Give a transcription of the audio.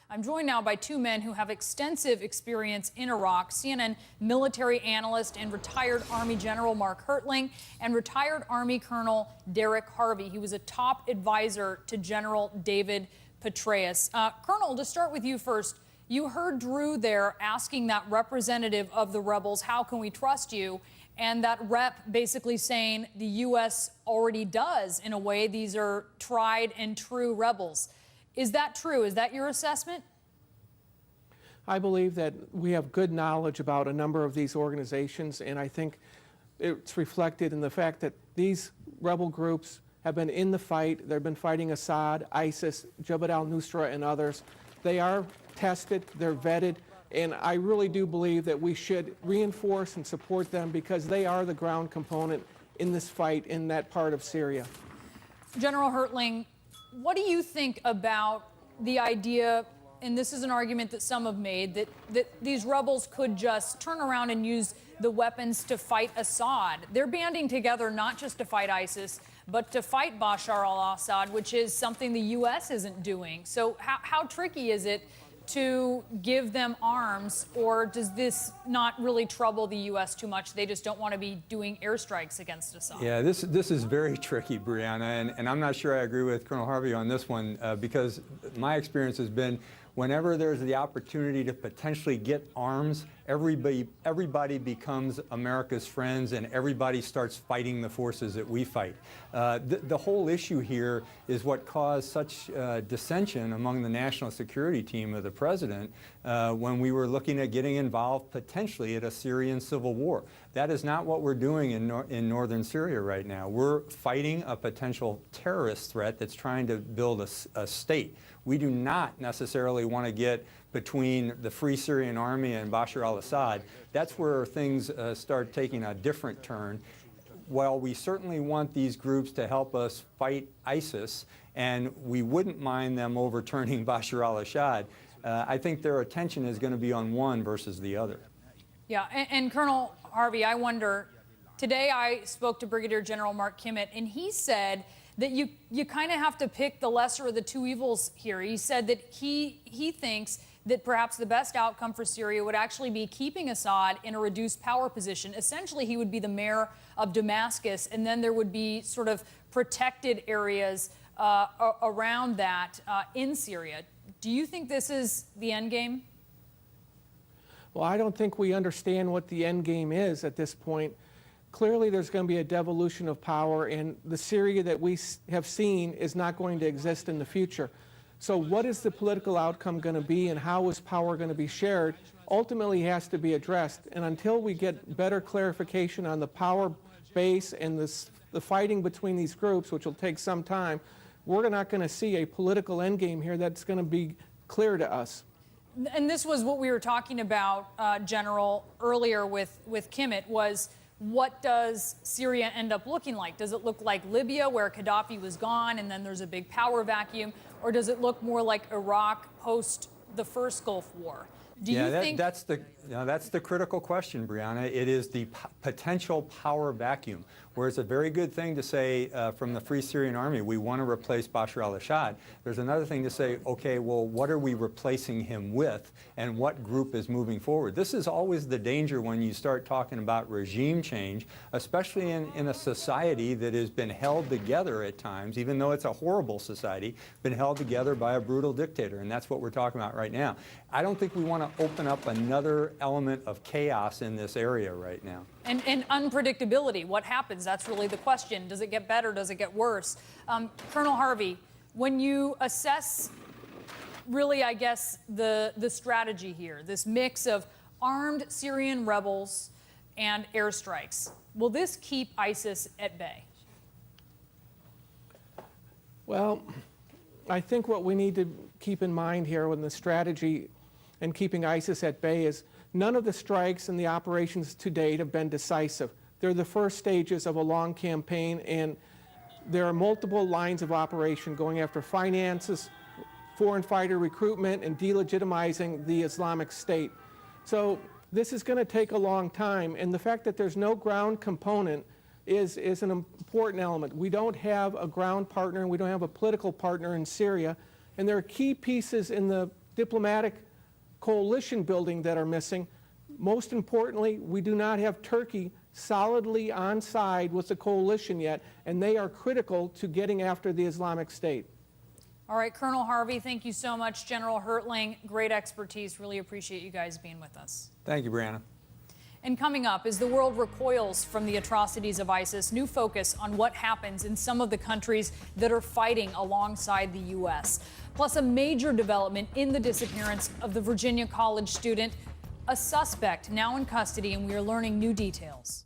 I'm joined now by two men who have extensive experience in Iraq: CNN military analyst and retired Army General Mark Hertling and retired Army Colonel Derek Harvey. He was a top advisor to General David Petraeus. Colonel, to start with you first, you heard Drew there asking that representative of the rebels, how can we trust you? And that rep basically saying the U.S. already does. In a way, these are tried and true rebels. Is that true? Is that your assessment? I believe that we have good knowledge about a number of these organizations, and I think it's reflected in the fact that these rebel groups have been in the fight. They've been fighting Assad, ISIS, Jabhat al-Nusra, and others. They are tested, they're vetted, and I really do believe that we should reinforce and support them because they are the ground component in this fight in that part of Syria. General Hertling, what do you think about the idea, and this is an argument that some have made, that these rebels could just turn around and use the weapons to fight Assad? They're banding together not just to fight ISIS, but to fight Bashar al-Assad, which is something the U.S. isn't doing. So how tricky is it to give them arms, or does this not really trouble the U.S. too much? They just don't want to be doing airstrikes against Assad. Yeah, this is very tricky, Brianna, and I'm not sure I agree with Colonel Harvey on this one because my experience has been whenever there's the opportunity to potentially get arms, everybody becomes America's friends and everybody starts fighting the forces that we fight. The whole issue here is what caused such dissension among the national security team of the president when we were looking at getting involved potentially at a Syrian civil war. That is not what we're doing in northern Syria right now. We're fighting a potential terrorist threat that's trying to build a state. We do not necessarily want to get between the Free Syrian Army and Bashar al-Assad. That's where things start taking a different turn. While we certainly want these groups to help us fight ISIS, and we wouldn't mind them overturning Bashar al-Assad, I think their attention is going to be on one versus the other. Yeah, and Colonel Harvey, I wonder, today I spoke to Brigadier General Mark Kimmett, and he said that you kind of have to pick the lesser of the two evils here. He said that he thinks that perhaps the best outcome for Syria would actually be keeping Assad in a reduced power position. Essentially, he would be the mayor of Damascus, and then there would be sort of protected areas around that in Syria. Do you think this is the end game? Well, I don't think we understand what the end game is at this point. Clearly, there's going to be a devolution of power, and the Syria that we have seen is not going to exist in the future. So what is the political outcome going to be, and how is power going to be shared, ultimately has to be addressed. And until we get better clarification on the power base and the fighting between these groups, which will take some time, we're not going to see a political endgame here that's going to be clear to us. And this was what we were talking about, General, earlier with Kimmett, was what does Syria end up looking like? Does it look like Libya, where Gaddafi was gone and then there's a big power vacuum? Or does it look more like Iraq post the first Gulf War? Do you think that's the critical question, Brianna. It is the potential power vacuum, where it's a very good thing to say from the Free Syrian Army, we want to replace Bashar al-Assad. There's another thing to say, okay, well, what are we replacing him with, and what group is moving forward? This is always the danger when you start talking about regime change, especially in a society that has been held together at times, even though it's a horrible society, been held together by a brutal dictator, and that's what we're talking about right now. I don't think we want to open up another element of chaos in this area right now. And unpredictability, what happens? That's really the question. Does it get better? Does it get worse? Colonel Harvey, when you assess really, I guess, the strategy here, this mix of armed Syrian rebels and airstrikes, will this keep ISIS at bay? Well, I think what we need to keep in mind here when the strategy and keeping ISIS at bay is none of the strikes and the operations to date have been decisive. They're the first stages of a long campaign, and there are multiple lines of operation going after finances, foreign fighter recruitment, and delegitimizing the Islamic State. So this is going to take a long time, and the fact that there's no ground component is an important element. We don't have a ground partner, and we don't have a political partner in Syria, and there are key pieces in the diplomatic coalition building that are missing. Most importantly, we do not have Turkey solidly on side with the coalition yet, and they are critical to getting after the Islamic State. All right, Colonel Harvey, thank you so much. General Hertling, great expertise. Really appreciate you guys being with us. Thank you, Brianna. And coming up, as the world recoils from the atrocities of ISIS, new focus on what happens in some of the countries that are fighting alongside the U.S. Plus, a major development in the disappearance of the Virginia college student, a suspect now in custody, and we are learning new details.